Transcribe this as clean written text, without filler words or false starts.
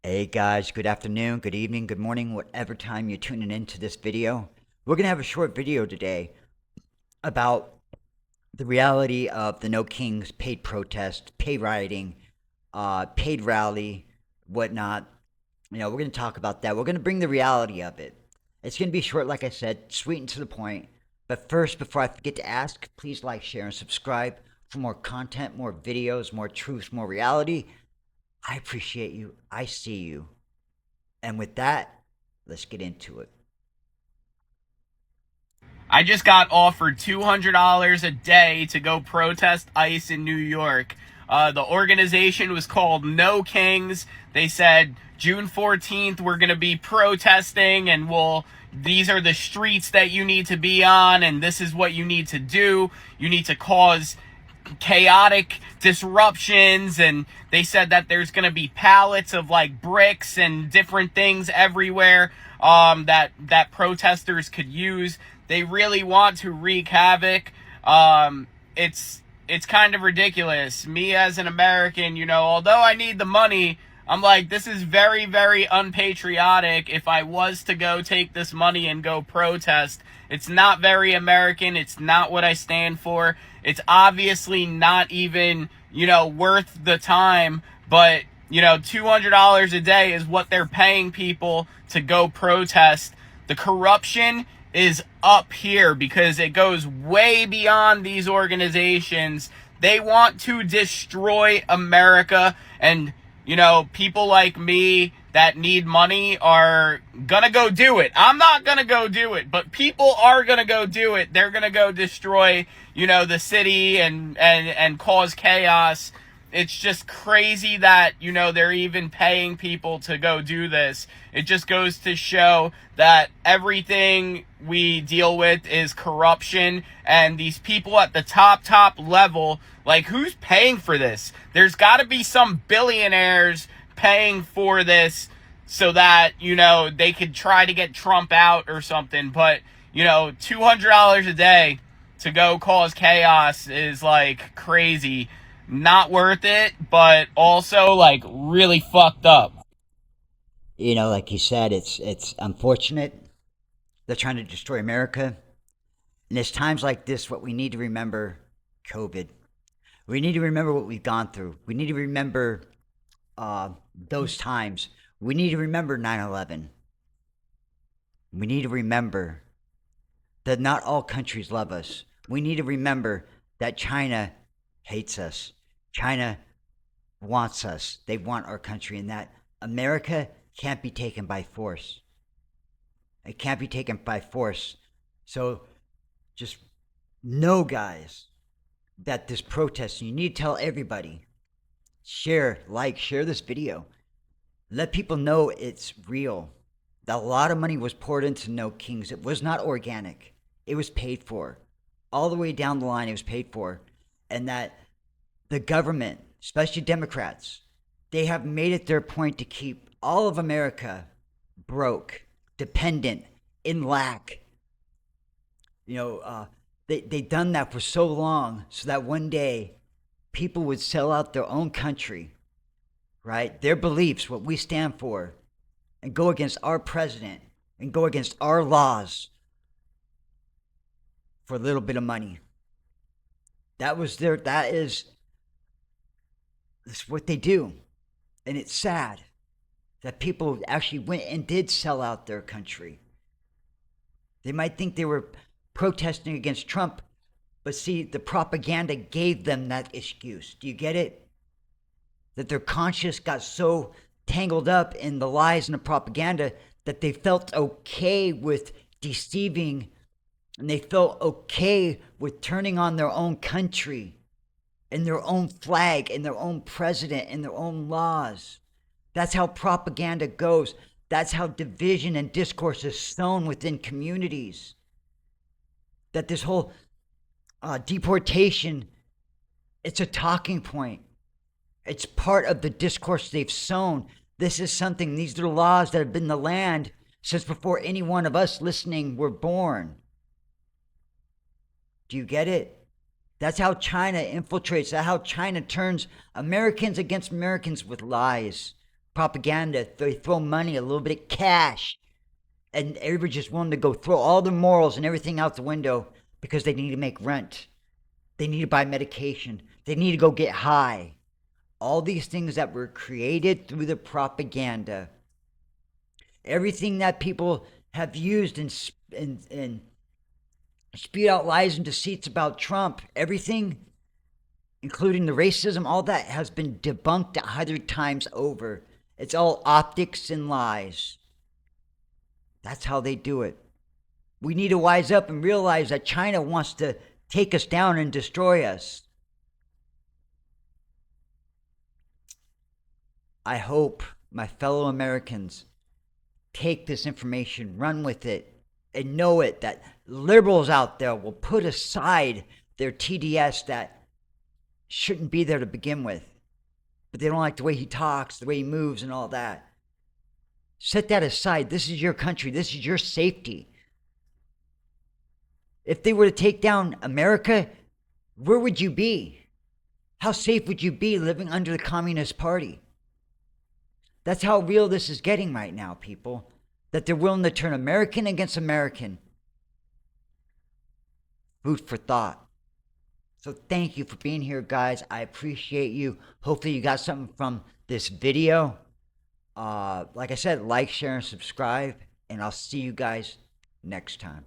Hey guys, good afternoon, good evening, good morning, whatever time you're tuning into this video. We're going to have a short video today about the reality of the No Kings paid protest, paid rioting, paid rally, whatnot. We're going to talk about that. We're going to bring the reality of it. It's going to be short, like I said, sweet and to the point. But first, before I forget to ask, please like, share, and subscribe for more content, more videos, more truth, more reality. I appreciate you. I see you. And with that, let's get into it. I just got offered $200 a day to go protest ICE in New York. The organization was called No Kings. They said June 14th we're going to be protesting, and these are the streets that you need to be on, and this is what you need to do. You need to cause chaotic disruptions, and they said that there's going to be pallets of like bricks and different things everywhere that protesters could use. They really want to wreak havoc. It's kind of ridiculous. Me as an American, although I need the money, I'm like, this is very, very unpatriotic. If I was to go take this money and go protest, it's not very American. It's not what I stand for. It's obviously not even, worth the time. But, $200 a day is what they're paying people to go protest. The corruption is up here because it goes way beyond these organizations. They want to destroy America, and people like me that need money are gonna go do it. I'm not gonna go do it, but people are gonna go do it. They're gonna go destroy, the city and cause chaos. It's just crazy that, they're even paying people to go do this. It just goes to show that everything we deal with is corruption, and these people at the top level, like, who's paying for this? There's got to be some billionaires paying for this so that, they could try to get Trump out or something. But, $200 a day to go cause chaos is like crazy. Not worth it, but also like really fucked up. Like you said, it's unfortunate. They're trying to destroy America. And it's times like this what we need to remember COVID. We need to remember what we've gone through. We need to remember those times. We need to remember 9/11. We need to remember that not all countries love us. We need to remember that China hates us. China wants us. They want our country, and that America can't be taken by force. It can't be taken by force. So just know, guys, that this protest, you need to tell everybody. Share, share this video. Let people know it's real. That a lot of money was poured into No Kings. It was not organic. It was paid for. All the way down the line, it was paid for. And that the government, especially Democrats, they have made it their point to keep all of America broke, dependent, in lack. They've done that for so long so that one day people would sell out their own country, right? Their beliefs, what we stand for, and go against our president and go against our laws for a little bit of money. That's what they do. And it's sad that people actually went and did sell out their country. They might think they were protesting against Trump, but see, the propaganda gave them that excuse. Do you get it? That their conscience got so tangled up in the lies and the propaganda that they felt okay with deceiving, and they felt okay with turning on their own country and their own flag and their own president and their own laws. That's how propaganda goes. That's how division and discourse is sown within communities. That this whole deportation, it's a talking point. It's part of the discourse they've sown. This is something, these are laws that have been in the land since before any one of us listening were born. Do you get it? That's how China infiltrates. That's how China turns Americans against Americans with lies, propaganda. They throw money, a little bit of cash, and everybody's just willing to go throw all their morals and everything out the window because they need to make rent. They need to buy medication. They need to go get high. All these things that were created through the propaganda. Everything that people have used and spewed out lies and deceits about Trump, everything, including the racism, all that has been debunked 100 times over. It's all optics and lies. That's how they do it. We need to wise up and realize that China wants to take us down and destroy us. I hope my fellow Americans take this information, run with it, and know it that liberals out there will put aside their TDS that shouldn't be there to begin with. But they don't like the way he talks, the way he moves, and all that. Set that aside. This is your country. This is your safety. If they were to take down America, where would you be? How safe would you be living under the Communist Party? That's how real this is getting right now, people. That they're willing to turn American against American. Food for thought. So thank you for being here, guys. I appreciate you. Hopefully you got something from this video. Like I said, like, share, and subscribe. And I'll see you guys next time.